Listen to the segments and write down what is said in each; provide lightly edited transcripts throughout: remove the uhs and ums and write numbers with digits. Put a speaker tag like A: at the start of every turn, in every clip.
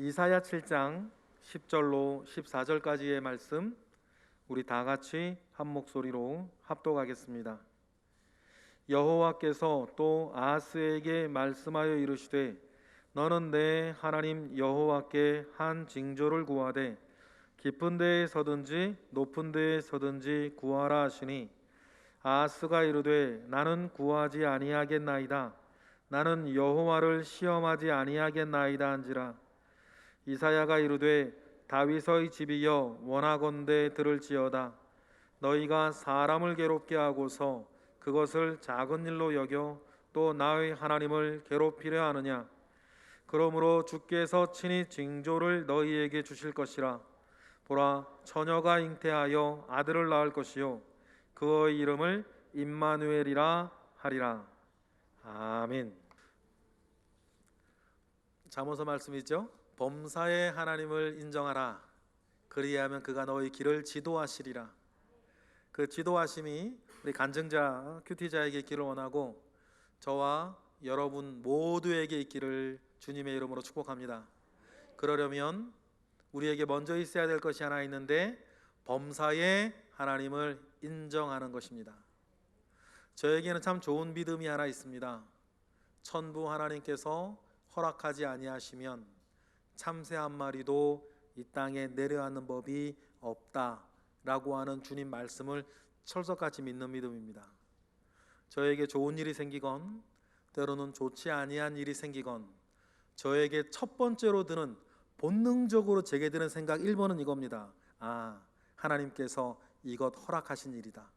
A: 이사야 7장 10절로 14절까지의 말씀 우리 다 같이 한 목소리로 합독하겠습니다. 여호와께서 또 아하스에게 말씀하여 이르시되 너는 내 하나님 여호와께 한 징조를 구하되 깊은 데에 서든지 높은 데에 서든지 구하라 하시니 아하스가 이르되 나는 구하지 아니하겠나이다. 나는 여호와를 시험하지 아니하겠나이다 한지라. 이사야가 이르되 다윗의 집이여 원하건대 들을지어다. 너희가 사람을 괴롭게 하고서 그것을 작은 일로 여겨 또 나의 하나님을 괴롭히려 하느냐. 그러므로 주께서 친히 징조를 너희에게 주실 것이라. 보라, 처녀가 잉태하여 아들을 낳을 것이요 그의 이름을 임마누엘이라 하리라. 아멘. 잠언서 말씀이죠. 범사의 하나님을 인정하라. 그리하면 그가 너희 길을 지도하시리라. 그 지도하심이 우리 간증자 큐티자에게 있기를 원하고 저와 여러분 모두에게 있기를 주님의 이름으로 축복합니다. 그러려면 우리에게 먼저 있어야 될 것이 하나 있는데 범사의 하나님을 인정하는 것입니다. 저에게는 참 좋은 믿음이 하나 있습니다. 천부 하나님께서 허락하지 아니하시면 참새 한 마리도 이 땅에 내려앉는 법이 없다라고 하는 주님 말씀을 철석같이 믿는 믿음입니다. 저에게 좋은 일이 생기건 때로는 좋지 아니한 일이 생기건 저에게 첫 번째로 드는 본능적으로 제게 드는 생각 1번은 이겁니다. 하나님께서 이것 허락하신 일이다.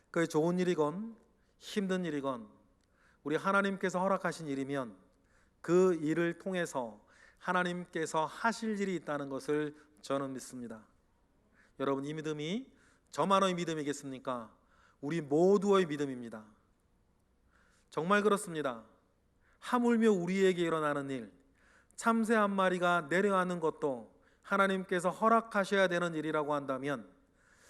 A: 그게 좋은 일이건 힘든 일이건 우리 하나님께서 허락하신 일이면 그 일을 통해서 하나님께서 하실 일이 있다는 것을 저는 믿습니다. 여러분, 이 믿음이 저만의 믿음이겠습니까? 우리 모두의 믿음입니다. 정말 그렇습니다. 하물며 우리에게 일어나는 일, 참새 한 마리가 내려앉는 것도 하나님께서 허락하셔야 되는 일이라고 한다면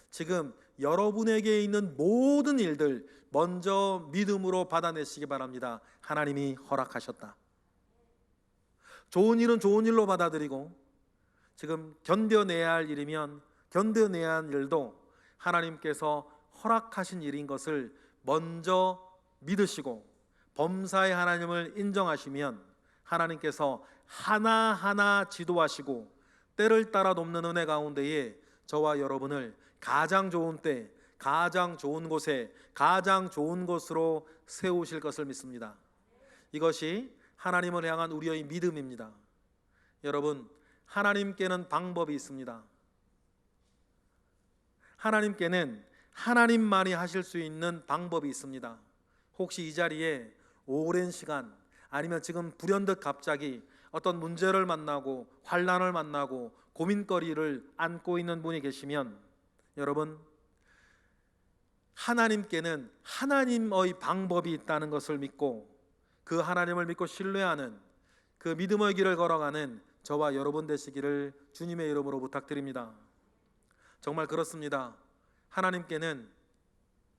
A: 지금 여러분에게 있는 모든 일들 먼저 믿음으로 받아내시기 바랍니다. 하나님이 허락하셨다. 좋은 일은 좋은 일로 받아들이고 지금 견뎌내야 할 일이면 견뎌내야 할 일도 하나님께서 허락하신 일인 것을 먼저 믿으시고 범사의 하나님을 인정하시면 하나님께서 하나하나 지도하시고 때를 따라 돕는 은혜 가운데에 저와 여러분을 가장 좋은 때, 가장 좋은 곳에, 가장 좋은 곳으로 세우실 것을 믿습니다. 이것이 하나님을 향한 우리의 믿음입니다. 여러분, 하나님께는 방법이 있습니다. 하나님께는 하나님만이 하실 수 있는 방법이 있습니다. 혹시 이 자리에 오랜 시간 아니면 지금 불현듯 갑자기 어떤 문제를 만나고 환난을 만나고 고민거리를 안고 있는 분이 계시면 여러분, 하나님께는 하나님의 방법이 있다는 것을 믿고 그 하나님을 믿고 신뢰하는 그 믿음의 길을 걸어가는 저와 여러분 되시기를 주님의 이름으로 부탁드립니다. 정말 그렇습니다. 하나님께는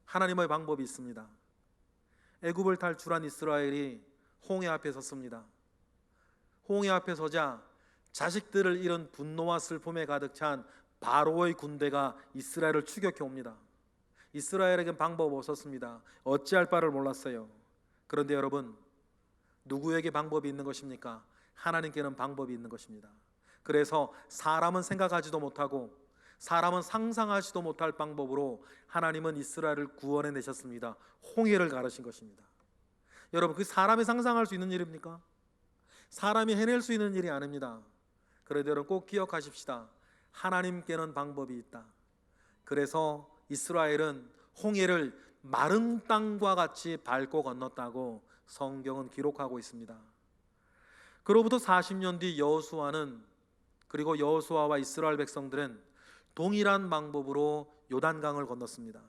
A: 하나님의 방법이 있습니다. 애굽을 탈출한 이스라엘이 홍해 앞에 섰습니다. 홍해 앞에 서자 자식들을 잃은 분노와 슬픔에 가득 찬 바로의 군대가 이스라엘을 추격해 옵니다. 이스라엘에겐 방법 없었습니다. 어찌할 바를 몰랐어요. 그런데 여러분, 누구에게 방법이 있는 것입니까? 하나님께는 방법이 있는 것입니다. 그래서 사람은 생각하지도 못하고 사람은 상상하지도 못할 방법으로 하나님은 이스라엘을 구원해 내셨습니다. 홍해를 가르신 것입니다. 여러분, 그 사람이 상상할 수 있는 일입니까? 사람이 해낼 수 있는 일이 아닙니다. 그래도 여러분 꼭 기억하십시다. 하나님께는 방법이 있다. 그래서 이스라엘은 홍해를 마른 땅과 같이 밟고 건넜다고 성경은 기록하고 있습니다. 그로부터 40년 뒤 여호수아는 그리고 여호수아와 이스라엘 백성들은 동일한 방법으로 요단강을 건넜습니다.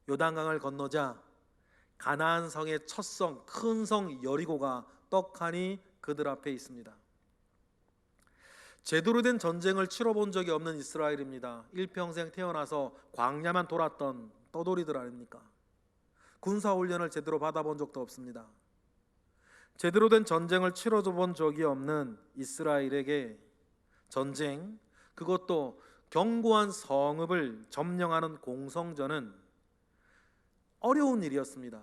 A: 요단강을 건너자 가나안 성의 첫 성, 큰 성 여리고가 떡하니 그들 앞에 있습니다. 제대로 된 전쟁을 치러본 적이 없는 이스라엘입니다. 일평생 태어나서 광야만 돌았던 떠돌이들 아닙니까? 군사훈련을 제대로 받아본 적도 없습니다. 제대로 된 전쟁을 치러본 적이 없는 이스라엘에게 전쟁, 그것도 견고한 성읍을 점령하는 공성전은 어려운 일이었습니다.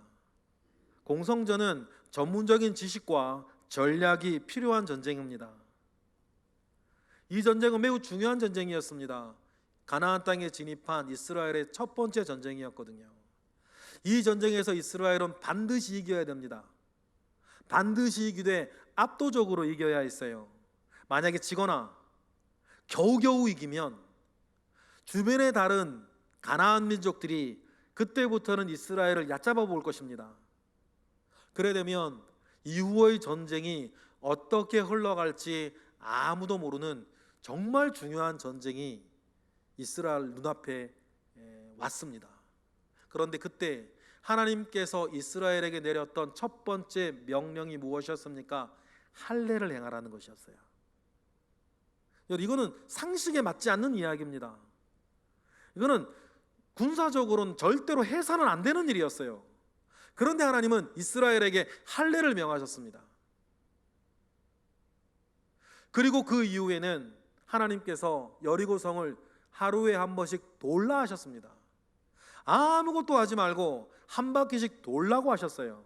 A: 공성전은 전문적인 지식과 전략이 필요한 전쟁입니다. 이 전쟁은 매우 중요한 전쟁이었습니다. 가나안 땅에 진입한 이스라엘의 첫 번째 전쟁이었거든요. 이 전쟁에서 이스라엘은 반드시 이겨야 됩니다. 반드시 이기되 압도적으로 이겨야 했어요. 만약에 지거나 겨우겨우 이기면 주변의 다른 가나안 민족들이 그때부터는 이스라엘을 얕잡아 볼 것입니다. 그래 되면 이후의 전쟁이 어떻게 흘러갈지 아무도 모르는 정말 중요한 전쟁이 이스라엘 눈앞에 왔습니다. 그런데 그때 하나님께서 이스라엘에게 내렸던 첫 번째 명령이 무엇이었습니까? 할례를 행하라는 것이었어요. 이거는 상식에 맞지 않는 이야기입니다. 이거는 군사적으로는 절대로 해서는 안 되는 일이었어요. 그런데 하나님은 이스라엘에게 할례를 명하셨습니다. 그리고 그 이후에는 하나님께서 여리고성을 하루에 한 번씩 돌라 하셨습니다. 아무것도 하지 말고 한 바퀴씩 돌라고 하셨어요.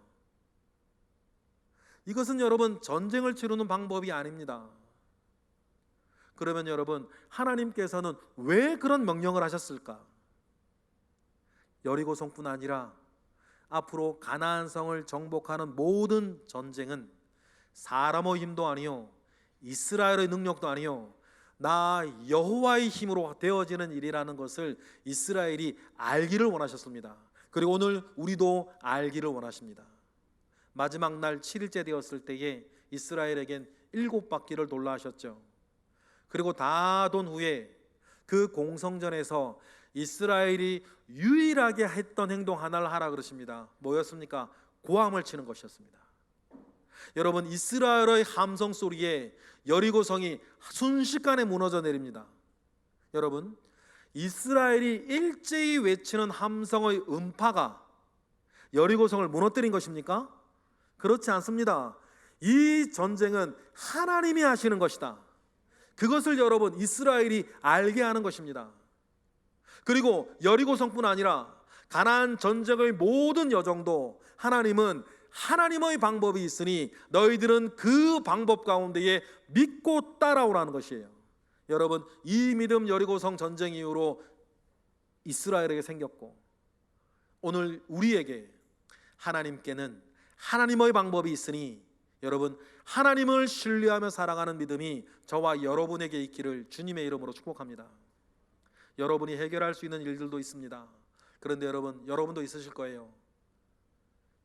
A: 이것은 여러분 전쟁을 치르는 방법이 아닙니다. 그러면 여러분, 하나님께서는 왜 그런 명령을 하셨을까? 여리고성뿐 아니라 앞으로 가나안 성을 정복하는 모든 전쟁은 사람의 힘도 아니요 이스라엘의 능력도 아니요 나 여호와의 힘으로 되어지는 일이라는 것을 이스라엘이 알기를 원하셨습니다. 그리고 오늘 우리도 알기를 원하십니다. 마지막 날 7일째 되었을 때에 이스라엘에겐 7바퀴를 돌라 하셨죠. 그리고 다 돈 후에 그 공성전에서 이스라엘이 유일하게 했던 행동 하나를 하라 그러십니다. 뭐였습니까? 고함을 치는 것이었습니다. 여러분, 이스라엘의 함성 소리에 여리고성이 순식간에 무너져 내립니다. 여러분, 이스라엘이 일제히 외치는 함성의 음파가 여리고성을 무너뜨린 것입니까? 그렇지 않습니다. 이 전쟁은 하나님이 하시는 것이다. 그것을 여러분 이스라엘이 알게 하는 것입니다. 그리고 여리고성뿐 아니라 가나안 전쟁의 모든 여정도 하나님은 하나님의 방법이 있으니 너희들은 그 방법 가운데에 믿고 따라오라는 것이에요. 여러분, 이 믿음 여리고성 전쟁 이후로 이스라엘에게 생겼고 오늘 우리에게 하나님께는 하나님의 방법이 있으니 여러분 하나님을 신뢰하며 살아가는 믿음이 저와 여러분에게 있기를 주님의 이름으로 축복합니다. 여러분이 해결할 수 있는 일들도 있습니다. 그런데 여러분도 있으실 거예요.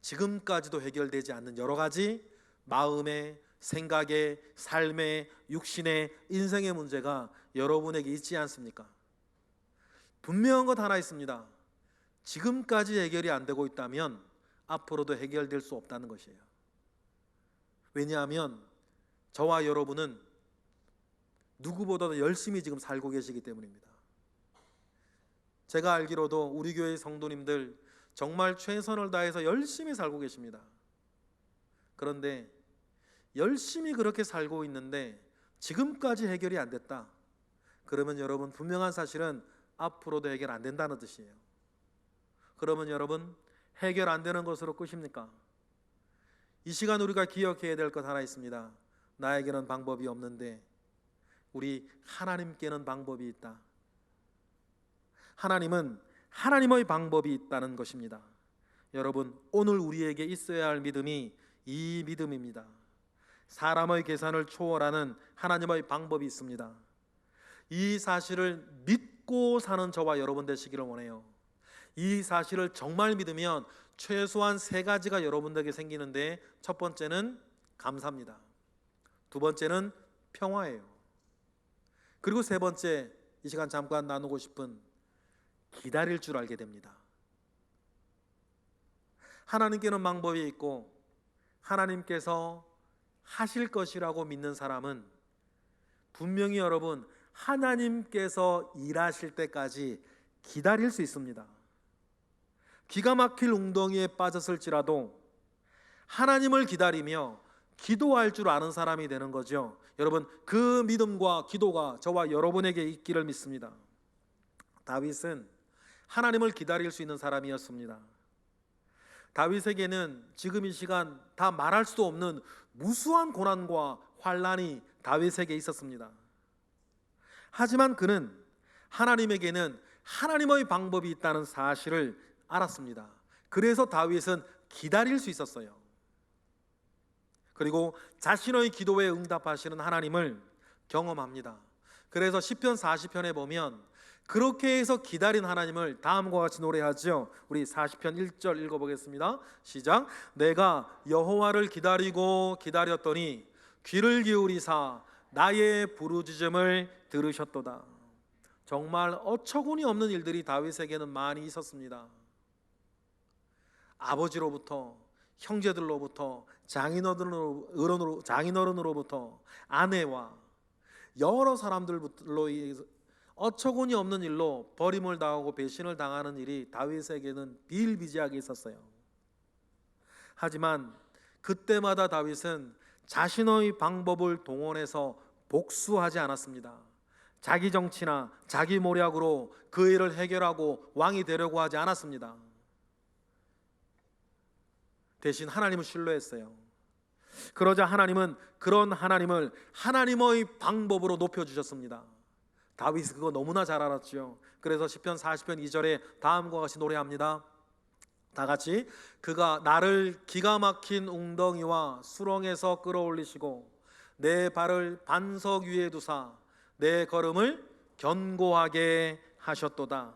A: 지금까지도 해결되지 않는 여러 가지 마음의, 생각의, 삶의, 육신의, 인생의 문제가 여러분에게 있지 않습니까? 분명한 것 하나 있습니다. 지금까지 해결이 안 되고 있다면 앞으로도 해결될 수 없다는 것이에요. 왜냐하면 저와 여러분은 누구보다도 열심히 지금 살고 계시기 때문입니다. 제가 알기로도 우리 교회 성도님들 정말 최선을 다해서 열심히 살고 계십니다. 그런데 열심히 그렇게 살고 있는데 지금까지 해결이 안 됐다. 그러면 여러분 분명한 사실은 앞으로도 해결 안 된다는 뜻이에요. 그러면 여러분 해결 안 되는 것으로 끝입니까? 이 시간 우리가 기억해야 될 것 하나 있습니다. 나에게는 방법이 없는데 우리 하나님께는 방법이 있다. 하나님은 하나님의 방법이 있다는 것입니다. 여러분, 오늘 우리에게 있어야 할 믿음이 이 믿음입니다. 사람의 계산을 초월하는 하나님의 방법이 있습니다. 이 사실을 믿고 사는 저와 여러분 되시기를 원해요. 이 사실을 정말 믿으면 최소한 3가지가 여러분들에게 생기는데, 첫 번째는 감사입니다. 두 번째는 평화예요. 그리고 세 번째, 이 시간 잠깐 나누고 싶은 기다릴 줄 알게 됩니다. 하나님께는 방법이 있고 하나님께서 하실 것이라고 믿는 사람은 분명히 여러분 하나님께서 일하실 때까지 기다릴 수 있습니다. 기가 막힐 웅덩이에 빠졌을지라도 하나님을 기다리며 기도할 줄 아는 사람이 되는 거죠. 여러분, 그 믿음과 기도가 저와 여러분에게 있기를 믿습니다. 다윗은 하나님을 기다릴 수 있는 사람이었습니다. 다윗에게는 지금 이 시간 다 말할 수도 없는 무수한 고난과 환난이 다윗에게 있었습니다. 하지만 그는 하나님에게는 하나님의 방법이 있다는 사실을 알았습니다. 그래서 다윗은 기다릴 수 있었어요. 그리고 자신의 기도에 응답하시는 하나님을 경험합니다. 그래서 시편 40편에 보면 그렇게 해서 기다린 하나님을 다음과 같이 노래하죠. 우리 40편 1절 읽어보겠습니다. 시작. 내가 여호와를 기다리고 기다렸더니 귀를 기울이사 나의 부르짖음을 들으셨도다. 정말 어처구니 없는 일들이 다윗에게는 많이 있었습니다. 아버지로부터, 형제들로부터, 장인어른으로부터, 아내와 여러 사람들로 어처구니 없는 일로 버림을 당하고 배신을 당하는 일이 다윗에게는 비일비재하게 있었어요. 하지만 그때마다 다윗은 자신의 방법을 동원해서 복수하지 않았습니다. 자기 정치나 자기 모략으로 그 일을 해결하고 왕이 되려고 하지 않았습니다. 대신 하나님을 신뢰했어요. 그러자 하나님은 그런 하나님을 하나님의 방법으로 높여주셨습니다. 다윗이 그거 너무나 잘 알았죠. 그래서 시편 40편 2절에 다음과 같이 노래합니다. 다 같이. 그가 나를 기가 막힌 웅덩이와 수렁에서 끌어올리시고 내 발을 반석 위에 두사 내 걸음을 견고하게 하셨도다.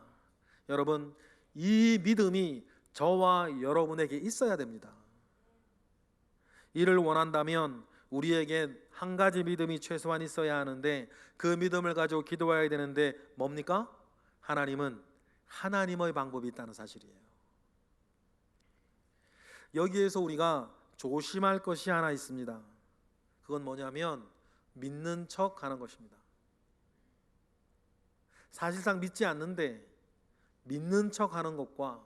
A: 여러분, 이 믿음이 저와 여러분에게 있어야 됩니다. 이를 원한다면 우리에게 한 가지 믿음이 최소한 있어야 하는데, 그 믿음을 가지고 기도해야 되는데 뭡니까? 하나님은 하나님의 방법이 있다는 사실이에요. 여기에서 우리가 조심할 것이 하나 있습니다. 그건 뭐냐면 믿는 척 하는 것입니다. 사실상 믿지 않는데 믿는 척 하는 것과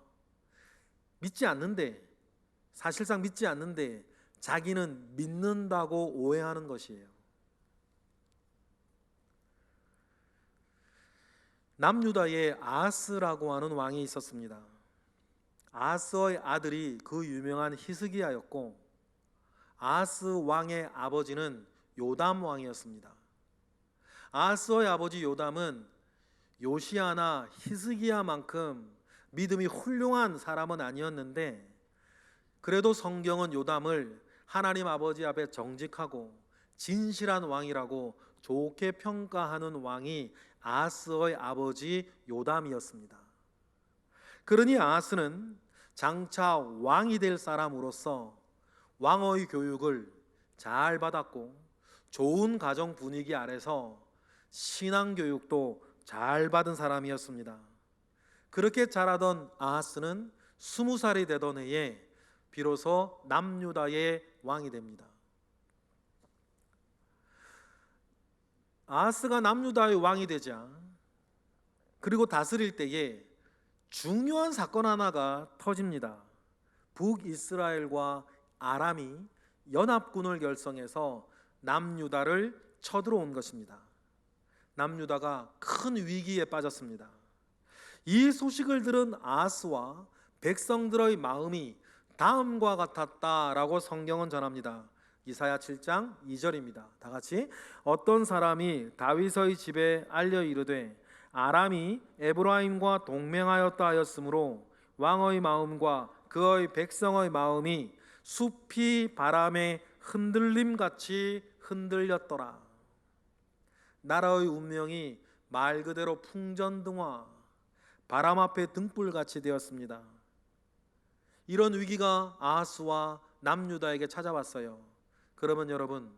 A: 사실상 믿지 않는데 자기는 믿는다고 오해하는 것이에요. 남유다에 아하스라고 하는 왕이 있었습니다. 아하스의 아들이 그 유명한 히스기야였고, 아하스 왕의 아버지는 요담 왕이었습니다. 아하스의 아버지 요담은 요시야나 히스기야만큼 믿음이 훌륭한 사람은 아니었는데, 그래도 성경은 요담을 하나님 아버지 앞에 정직하고 진실한 왕이라고 좋게 평가하는 왕이 아하스의 아버지 요담이었습니다. 그러니 아하스는 장차 왕이 될 사람으로서 왕의 교육을 잘 받았고 좋은 가정 분위기 아래서 신앙 교육도 잘 받은 사람이었습니다. 그렇게 자라던 아하스는 20살이 되던 해에 비로소 남유다의 왕이 됩니다. 아하스가 남유다의 왕이 되자, 그리고 다스릴 때에 중요한 사건 하나가 터집니다. 북이스라엘과 아람이 연합군을 결성해서 남유다를 쳐들어온 것입니다. 남유다가 큰 위기에 빠졌습니다. 이 소식을 들은 아하스와 백성들의 마음이 다음과 같았다라고 성경은 전합니다. 이사야 7장 2절입니다. 다 같이. 어떤 사람이 다윗의 집에 알려 이르되 아람이 에브라임과 동맹하였다 하였으므로 왕의 마음과 그의 백성의 마음이 숲이 바람에 흔들림같이 흔들렸더라. 나라의 운명이 말 그대로 풍전등화, 바람 앞에 등불같이 되었습니다. 이런 위기가 아하스와 남유다에게 찾아왔어요. 그러면 여러분,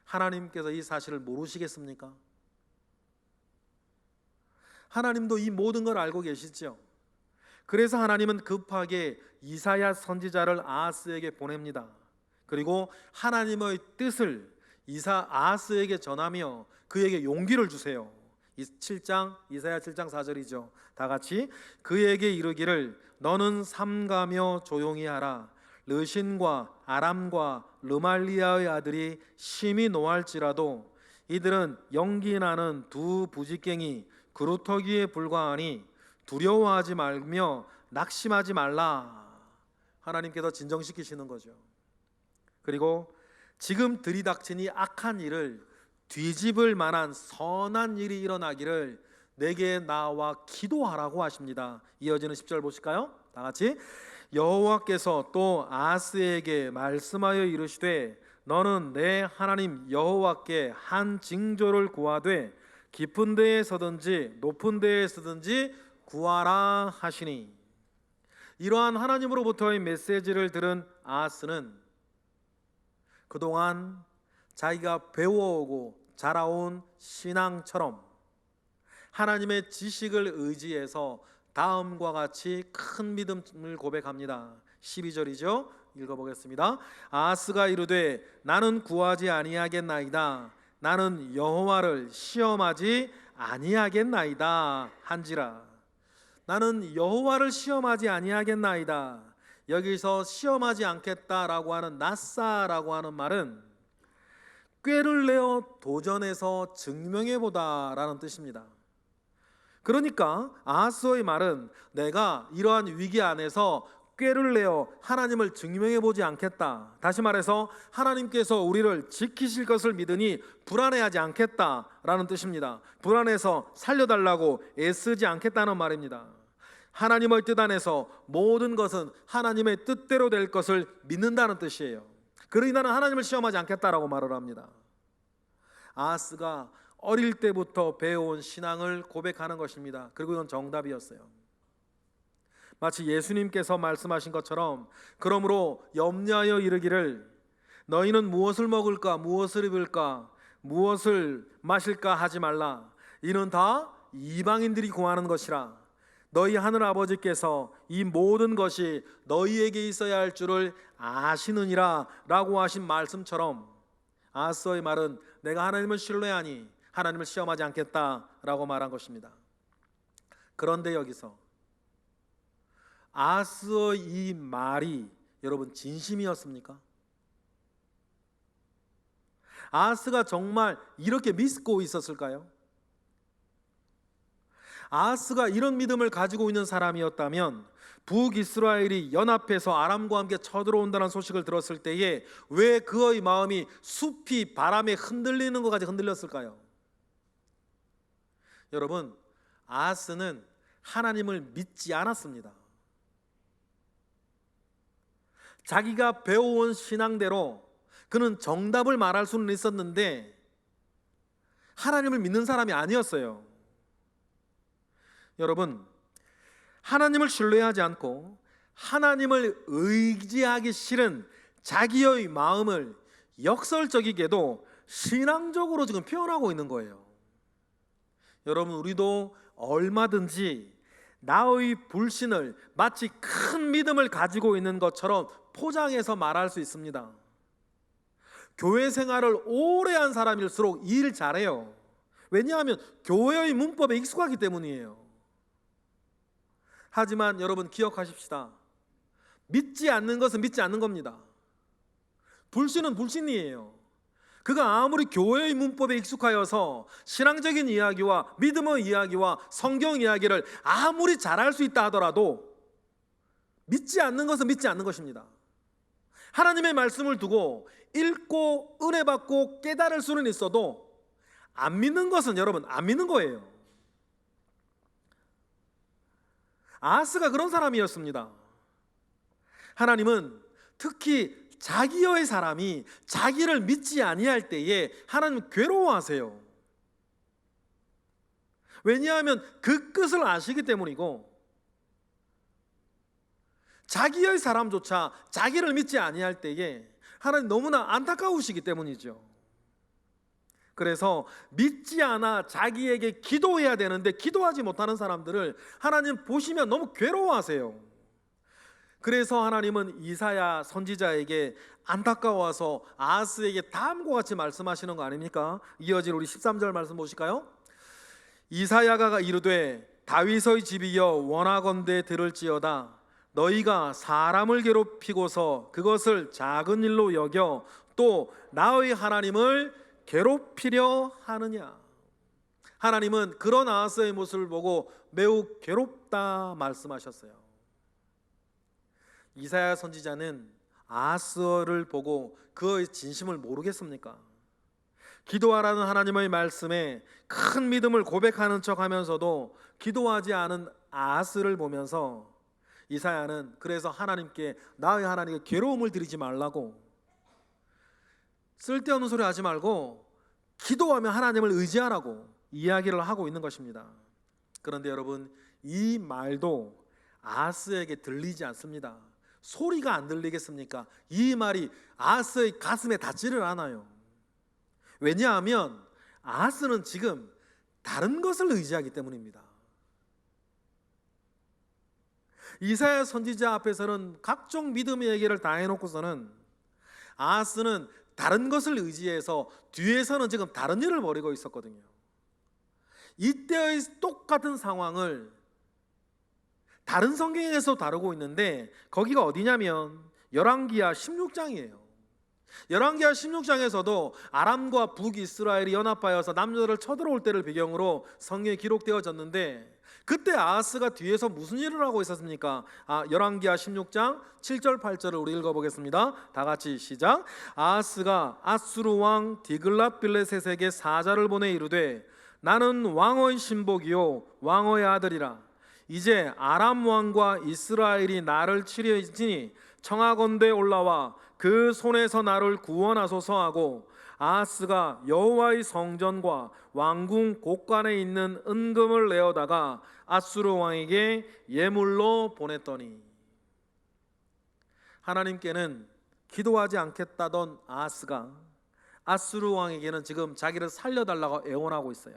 A: 하나님께서 이 사실을 모르시겠습니까? 하나님도 이 모든 걸 알고 계시죠. 그래서 하나님은 급하게 이사야 선지자를 아하스에게 보냅니다. 그리고 하나님의 뜻을 아하스에게 전하며 그에게 용기를 주세요. 이사야 7장 4절이죠. 다 같이. 그에게 이르기를 너는 삼가며 조용히 하라. 르신과 아람과 르말리아의 아들이 심히 노할지라도 이들은 연기 나는 두 부지깽이 그루터기에 불과하니 두려워하지 말며 낙심하지 말라. 하나님께서 진정시키시는 거죠. 그리고 지금 들이닥치니 악한 일을 뒤집을 만한 선한 일이 일어나기를 내게 나와 기도하라고 하십니다. 이어지는 10절 보실까요? 다 같이. 여호와께서 또 아하스에게 말씀하여 이르시되 너는 내 하나님 여호와께 한 징조를 구하되 깊은 데에 서든지 높은 데에 서든지 구하라 하시니. 이러한 하나님으로부터의 메시지를 들은 아하스는 그동안 자기가 배워오고 자라온 신앙처럼 하나님의 지식을 의지해서 다음과 같이 큰 믿음을 고백합니다. 12절이죠. 읽어보겠습니다. 아하스가 이르되 나는 구하지 아니하겠나이다. 나는 여호와를 시험하지 아니하겠나이다 한지라. 나는 여호와를 시험하지 아니하겠나이다. 여기서 시험하지 않겠다라고 하는 나사라고 하는 말은 꾀를 내어 도전해서 증명해보다라는 뜻입니다. 그러니까 아하스의 말은 내가 이러한 위기 안에서 꾀를 내어 하나님을 증명해보지 않겠다. 다시 말해서 하나님께서 우리를 지키실 것을 믿으니 불안해하지 않겠다라는 뜻입니다. 불안해서 살려달라고 애쓰지 않겠다는 말입니다. 하나님의 뜻 안에서 모든 것은 하나님의 뜻대로 될 것을 믿는다는 뜻이에요. 그러니 나는 하나님을 시험하지 않겠다라고 말을 합니다. 아하스가 어릴 때부터 배워온 신앙을 고백하는 것입니다. 그리고 이건 정답이었어요. 마치 예수님께서 말씀하신 것처럼 그러므로 염려하여 이르기를 너희는 무엇을 먹을까 무엇을 입을까 무엇을 마실까 하지 말라. 이는 다 이방인들이 구하는 것이라. 너희 하늘 아버지께서 이 모든 것이 너희에게 있어야 할 줄을 아시느니라 라고 하신 말씀처럼 아하스의 말은 내가 하나님을 신뢰하니 하나님을 시험하지 않겠다라고 말한 것입니다. 그런데 여기서 아하스의 이 말이 여러분 진심이었습니까? 아하스가 정말 이렇게 믿고 있었을까요? 아하스가 이런 믿음을 가지고 있는 사람이었다면 북이스라엘이 연합해서 아람과 함께 쳐들어온다는 소식을 들었을 때에 왜 그의 마음이 숲이 바람에 흔들리는 것까지 흔들렸을까요? 여러분, 아하스는 하나님을 믿지 않았습니다. 자기가 배워온 신앙대로 그는 정답을 말할 수는 있었는데 하나님을 믿는 사람이 아니었어요. 여러분, 하나님을 신뢰하지 않고 하나님을 의지하기 싫은 자기의 마음을 역설적이게도 신앙적으로 지금 표현하고 있는 거예요. 여러분, 우리도 얼마든지 나의 불신을 마치 큰 믿음을 가지고 있는 것처럼 포장해서 말할 수 있습니다. 교회 생활을 오래 한 사람일수록 일 잘해요. 왜냐하면 교회의 문법에 익숙하기 때문이에요. 하지만 여러분 기억하십시다. 믿지 않는 것은 믿지 않는 겁니다. 불신은 불신이에요. 그가 아무리 교회의 문법에 익숙하여서 신앙적인 이야기와 믿음의 이야기와 성경 이야기를 아무리 잘할 수 있다 하더라도 믿지 않는 것은 믿지 않는 것입니다. 하나님의 말씀을 두고 읽고 은혜 받고 깨달을 수는 있어도 안 믿는 것은 여러분 안 믿는 거예요. 아하스가 그런 사람이었습니다. 하나님은 특히 자기의 사람이 자기를 믿지 아니할 때에 하나님 괴로워하세요. 왜냐하면 그 끝을 아시기 때문이고 자기의 사람조차 자기를 믿지 아니할 때에 하나님 너무나 안타까우시기 때문이죠. 그래서 믿지 않아 자기에게 기도해야 되는데 기도하지 못하는 사람들을 하나님 보시면 너무 괴로워하세요. 그래서 하나님은 이사야 선지자에게 안타까워서 아하스에게 다음과 같이 말씀하시는 거 아닙니까? 이어진 우리 13절 말씀 보실까요? 이사야가 이르되 다윗의 집이여 원하건대 들을지어다. 너희가 사람을 괴롭히고서 그것을 작은 일로 여겨 또 나의 하나님을 괴롭히려 하느냐. 하나님은 그런 아하스의 모습을 보고 매우 괴롭다 말씀하셨어요. 이사야 선지자는 아하스를 보고 그의 진심을 모르겠습니까? 기도하라는 하나님의 말씀에 큰 믿음을 고백하는 척하면서도 기도하지 않은 아하스를 보면서 이사야는 그래서 하나님께, 나의 하나님께 괴로움을 드리지 말라고, 쓸데없는 소리 하지 말고 기도하며 하나님을 의지하라고 이야기를 하고 있는 것입니다. 그런데 여러분, 이 말도 아하스에게 들리지 않습니다. 소리가 안 들리겠습니까? 이 말이 아하스의 가슴에 닿지를 않아요. 왜냐하면 아하스는 지금 다른 것을 의지하기 때문입니다. 이사야 선지자 앞에서는 각종 믿음의 얘기를 다 해놓고서는 아하스는 다른 것을 의지해서 뒤에서는 지금 다른 일을 벌이고 있었거든요. 이때의 똑같은 상황을 다른 성경에서 다루고 있는데 거기가 어디냐면 열왕기하 16장이에요. 열왕기하 16장에서도 아람과 북이스라엘이 연합하여서 남녀를 쳐들어올 때를 배경으로 성경에 기록되어졌는데, 그때 아하스가 뒤에서 무슨 일을 하고 있었습니까? 열왕기하 16장 7절 8절을 우리 읽어보겠습니다. 다 같이 시작. 아하스가 아수르 왕 디글랏빌레셋에게 사자를 보내 이르되 나는 왕의 신복이요 왕의 아들이라. 이제 아람 왕과 이스라엘이 나를 치려지니 청하건대 올라와 그 손에서 나를 구원하소서 하고, 아하스가 여호와의 성전과 왕궁 곳간에 있는 은금을 내어다가 아수르 왕에게 예물로 보냈더니. 하나님께는 기도하지 않겠다던 아하스가 아수르 왕에게는 지금 자기를 살려달라고 애원하고 있어요.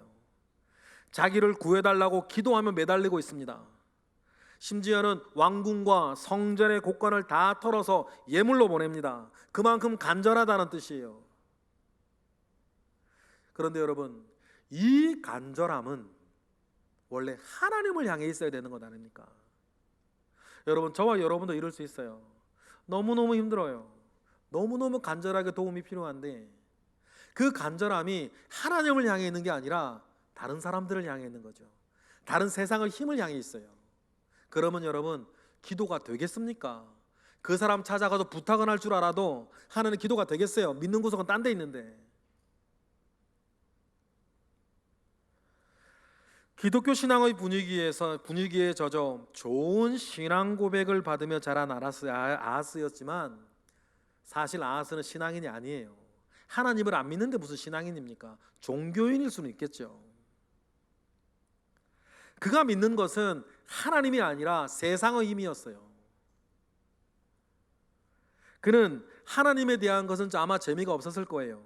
A: 자기를 구해달라고 기도하며 매달리고 있습니다. 심지어는 왕궁과 성전의 곳간을 다 털어서 예물로 보냅니다. 그만큼 간절하다는 뜻이에요. 그런데 여러분, 이 간절함은 원래 하나님을 향해 있어야 되는 것 아닙니까? 여러분, 저와 여러분도 이럴 수 있어요. 너무너무 힘들어요. 너무너무 간절하게 도움이 필요한데 그 간절함이 하나님을 향해 있는 게 아니라 다른 사람들을 향해 있는 거죠. 다른 세상의 힘을 향해 있어요. 그러면 여러분, 기도가 되겠습니까? 그 사람 찾아가서 부탁은 할 줄 알아도 하나님 기도가 되겠어요? 믿는 구석은 딴 데 있는데. 기독교 신앙의 분위기에 젖어 좋은 신앙 고백을 받으며 자란 아하스였지만 사실 아하스는 신앙인이 아니에요. 하나님을 안 믿는데 무슨 신앙인입니까? 종교인일 수는 있겠죠. 그가 믿는 것은 하나님이 아니라 세상의 힘이었어요. 그는 하나님에 대한 것은 아마 재미가 없었을 거예요.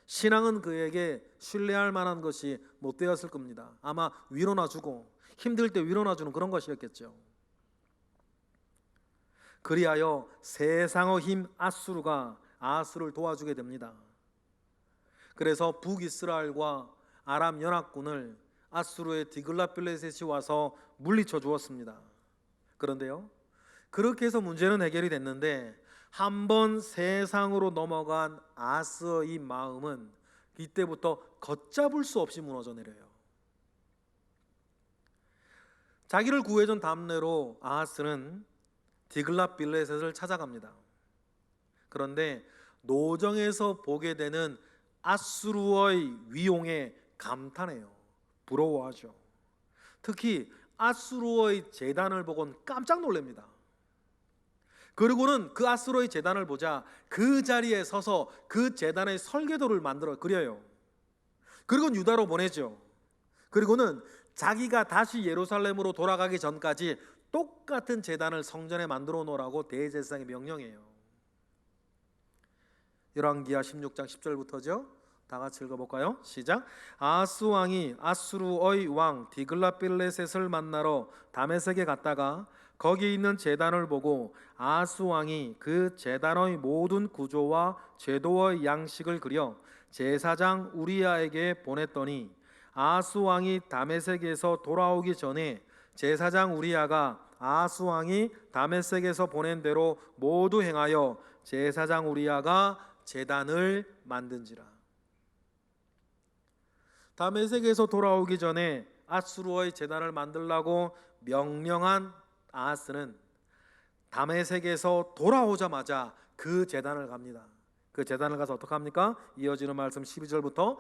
A: 신앙은 그에게 신뢰할 만한 것이 못 되었을 겁니다. 아마 위로나 주고 힘들 때 위로나 주는 그런 것이었겠죠. 그리하여 세상의 힘 아수르가 아하스를 도와주게 됩니다. 그래서 북이스라엘과 아람 연합군을 아수르의 디글랏빌레셋이 와서 물리쳐 주었습니다. 그런데요, 그렇게 해서 문제는 해결이 됐는데 한번 세상으로 넘어간 아하스의 마음은 이때부터 걷잡을 수 없이 무너져 내려요. 자기를 구해준 담내로 아하스는 디글랏빌레셋을 찾아갑니다. 그런데 노정에서 보게 되는 아수르의 위용에 감탄해요. 부러워하죠. 특히 아수르의 제단을 보곤 깜짝 놀랍니다. 그리고는 그 아수르의 제단을 보자 그 자리에 서서 그 제단의 설계도를 만들어 그려요. 그리고 유다로 보내죠. 그리고는 자기가 다시 예루살렘으로 돌아가기 전까지 똑같은 제단을 성전에 만들어 놓으라고 대제사장이 명령해요. 열왕기하 16장 10절부터죠. 다 같이 읽어볼까요? 시작. 아하스 왕이 아수르의 왕 디글랏빌레셋을 만나러 다메섹에 갔다가 거기 있는 제단을 보고 아하스 왕이 그 제단의 모든 구조와 제도의 양식을 그려 제사장 우리야에게 보냈더니 아하스 왕이 다메섹에서 돌아오기 전에 제사장 우리야가 아하스 왕이 다메섹에서 보낸 대로 모두 행하여 제사장 우리야가 제단을 만든지라. 다메섹에서 돌아오기 전에 앗수르의 제단을 만들라고 명령한 아하스는 다메섹에서 돌아오자마자 그 제단을 갑니다. 그 제단을 가서 어떻게 합니까? 이어지는 말씀 12절부터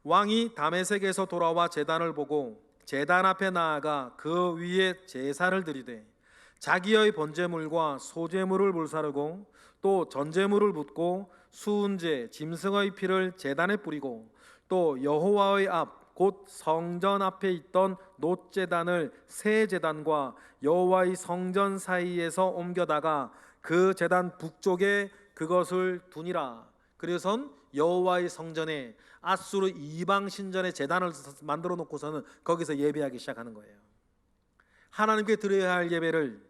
A: 왕이 다메섹에서 돌아와 제단을 보고 제단 앞에 나아가 그 위에 제사를 드리되 자기의 번제물과 소제물을 불사르고 또 전제물을 붓고 수은제 짐승의 피를 제단에 뿌리고 또 여호와의 앞 곧 성전 앞에 있던 놋제단을 새 제단과 여호와의 성전 사이에서 옮겨다가 그 제단 북쪽에 그것을 두니라. 그래서 여호와의 성전에 앗수르 이방 신전의 제단을 만들어 놓고서는 거기서 예배하기 시작하는 거예요. 하나님께 드려야 할 예배를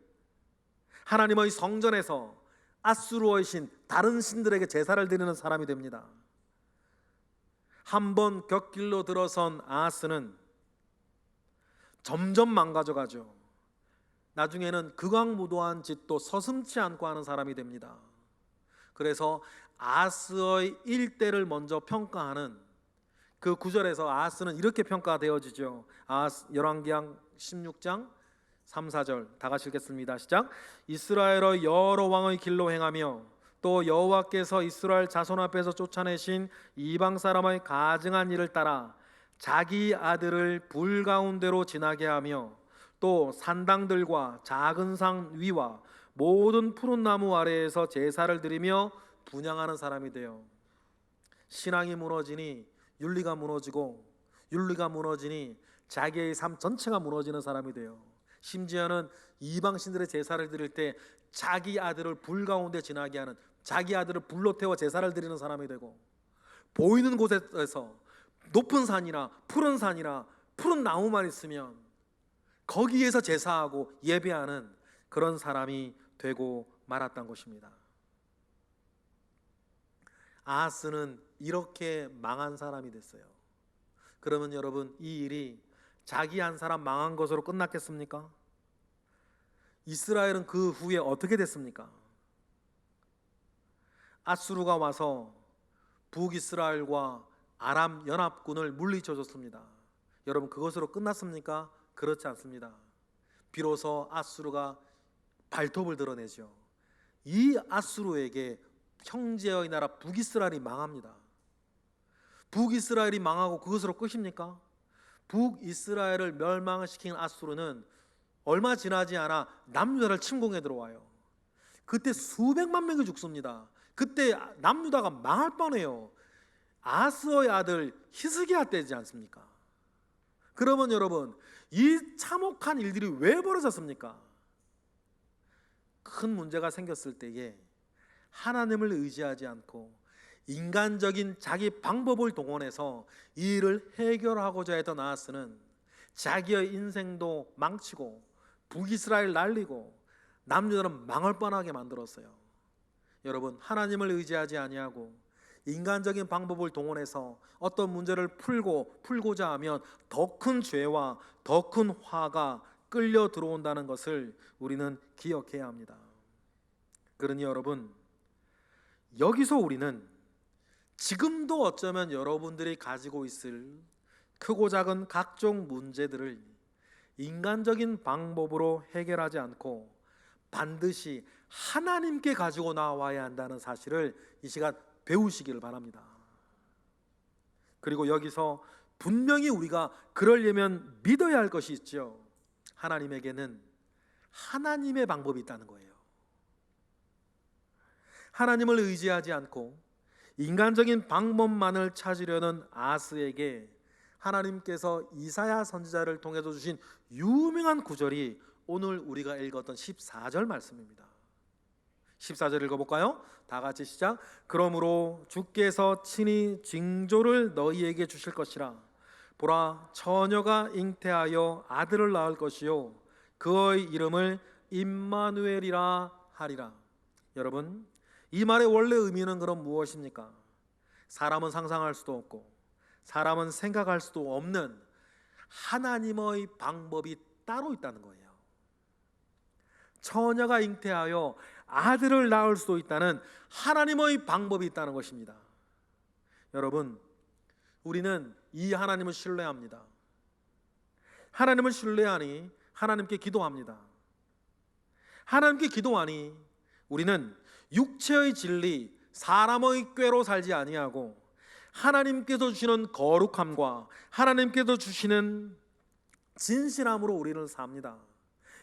A: 하나님의 성전에서 앗수르의 신 다른 신들에게 제사를 드리는 사람이 됩니다. 한번 곁길로 들어선 아하스는 점점 망가져가죠. 나중에는 극악무도한 짓도 서슴지 않고 하는 사람이 됩니다. 그래서 아하스의 일대를 먼저 평가하는 그 구절에서 아하스는 이렇게 평가되어지죠. 열왕기상 16장 3, 4절 다 같이 읽겠습니다. 시작. 이스라엘의 여러 왕의 길로 행하며 또 여호와께서 이스라엘 자손 앞에서 쫓아내신 이방 사람의 가증한 일을 따라 자기 아들을 불 가운데로 지나게 하며 또 산당들과 작은 산 위와 모든 푸른 나무 아래에서 제사를 드리며 분향하는 사람이 돼요. 신앙이 무너지니 윤리가 무너지고 윤리가 무너지니 자기의 삶 전체가 무너지는 사람이 돼요. 심지어는 이방 신들의 제사를 드릴 때 자기 아들을 불 가운데 지나게 하는, 자기 아들을 불로 태워 제사를 드리는 사람이 되고, 보이는 곳에서 높은 산이나 푸른 산이나 푸른 나무만 있으면 거기에서 제사하고 예배하는 그런 사람이 되고 말았던 것입니다. 아하스는 이렇게 망한 사람이 됐어요. 그러면 여러분, 이 일이 자기 한 사람 망한 것으로 끝났겠습니까? 이스라엘은 그 후에 어떻게 됐습니까? 앗수르가 와서 북이스라엘과 아람 연합군을 물리쳐 줬습니다. 여러분, 그것으로 끝났습니까? 그렇지 않습니다. 비로소 앗수르가 발톱을 드러내죠. 이 앗수르에게 형제의 나라 북이스라엘이 망합니다. 북이스라엘이 망하고 그것으로 끝입니까? 북이스라엘을 멸망을 시킨 앗수르는 얼마 지나지 않아 남유다를 침공해 들어와요. 그때 수백만 명이 죽습니다. 그때 남유다가 망할 뻔해요. 아스의 아들 히스기야 때지 않습니까? 그러면 여러분, 이 참혹한 일들이 왜 벌어졌습니까? 큰 문제가 생겼을 때에 하나님을 의지하지 않고 인간적인 자기 방법을 동원해서 이 일을 해결하고자 했던 아하스는 자기의 인생도 망치고 북이스라엘 날리고 남유다는 망할 뻔하게 만들었어요. 여러분, 하나님을 의지하지 아니하고 인간적인 방법을 동원해서 어떤 문제를 풀고자 하면 더 큰 죄와 더 큰 화가 끌려 들어온다는 것을 우리는 기억해야 합니다. 그러니 여러분, 여기서 우리는 지금도 어쩌면 여러분들이 가지고 있을 크고 작은 각종 문제들을 인간적인 방법으로 해결하지 않고 반드시 하나님께 가지고 나와야 한다는 사실을 이 시간 배우시기를 바랍니다. 그리고 여기서 분명히 우리가 그러려면 믿어야 할 것이 있죠. 하나님에게는 하나님의 방법이 있다는 거예요. 하나님을 의지하지 않고 인간적인 방법만을 찾으려는 아하스에게 하나님께서 이사야 선지자를 통해서 주신 유명한 구절이 오늘 우리가 읽었던 14절 말씀입니다. 14절 읽어볼까요? 다 같이 시작. 그러므로 주께서 친히 징조를 너희에게 주실 것이라. 보라, 처녀가 잉태하여 아들을 낳을 것이요 그의 이름을 임마누엘이라 하리라. 여러분, 이 말의 원래 의미는 그럼 무엇입니까? 사람은 상상할 수도 없고 사람은 생각할 수도 없는 하나님의 방법이 따로 있다는 거예요. 처녀가 잉태하여 아들을 낳을 수도 있다는 하나님의 방법이 있다는 것입니다. 여러분, 우리는 이 하나님을 신뢰합니다. 하나님을 신뢰하니 하나님께 기도합니다. 하나님께 기도하니 우리는 육체의 진리, 사람의 꾀로 살지 아니하고 하나님께서 주시는 거룩함과 하나님께서 주시는 진실함으로 우리는 삽니다.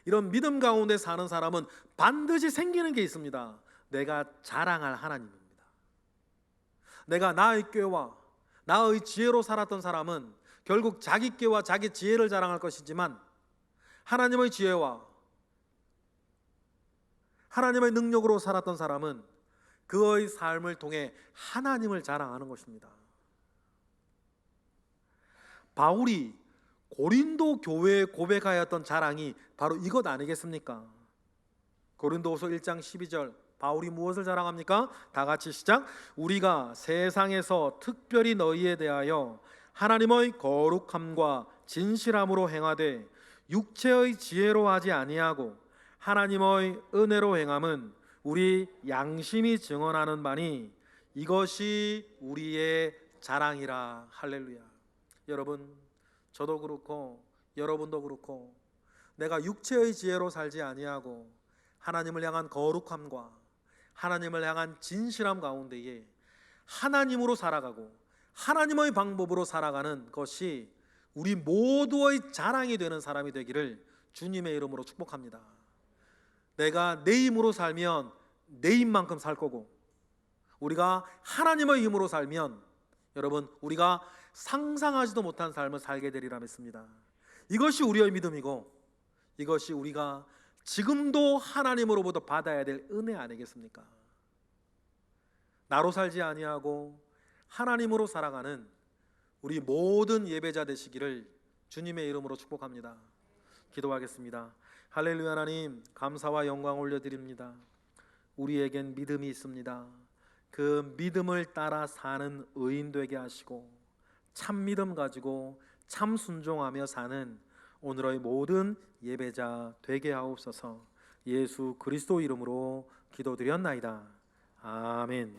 A: 이런 믿음 가운데 사는 사람은 반드시 생기는 게 있습니다. 내가 자랑할 하나님입니다. 내가 나의 꾀와 나의 지혜로 살았던 사람은 결국 자기 꾀와 자기 지혜를 자랑할 것이지만, 하나님의 지혜와 하나님의 능력으로 살았던 사람은 그의 삶을 통해 하나님을 자랑하는 것입니다. 바울이 고린도 교회에 고백하였던 자랑이 바로 이것 아니겠습니까? 고린도후서 1장 12절, 바울이 무엇을 자랑합니까? 다 같이 시작. 우리가 세상에서 특별히 너희에 대하여 하나님의 거룩함과 진실함으로 행하되 육체의 지혜로 하지 아니하고 하나님의 은혜로 행함은 우리 양심이 증언하는 바니 이것이 우리의 자랑이라. 할렐루야. 여러분, 저도 그렇고 여러분도 그렇고 내가 육체의 지혜로 살지 아니하고 하나님을 향한 거룩함과 하나님을 향한 진실함 가운데에 하나님으로 살아가고 하나님의 방법으로 살아가는 것이 우리 모두의 자랑이 되는 사람이 되기를 주님의 이름으로 축복합니다. 내가 내 힘으로 살면 내 힘만큼 살 거고, 우리가 하나님의 힘으로 살면 여러분, 우리가 상상하지도 못한 삶을 살게 되리라 믿습니다. 이것이 우리의 믿음이고 이것이 우리가 지금도 하나님으로부터 받아야 될 은혜 아니겠습니까? 나로 살지 아니하고 하나님으로 살아가는 우리 모든 예배자 되시기를 주님의 이름으로 축복합니다. 기도하겠습니다. 할렐루야. 하나님, 감사와 영광 올려드립니다. 우리에겐 믿음이 있습니다. 그 믿음을 따라 사는 의인 되게 하시고 참 믿음 가지고 참 순종하며 사는 오늘의 모든 예배자 되게 하옵소서. 예수 그리스도 이름으로 기도드렸나이다. 아멘.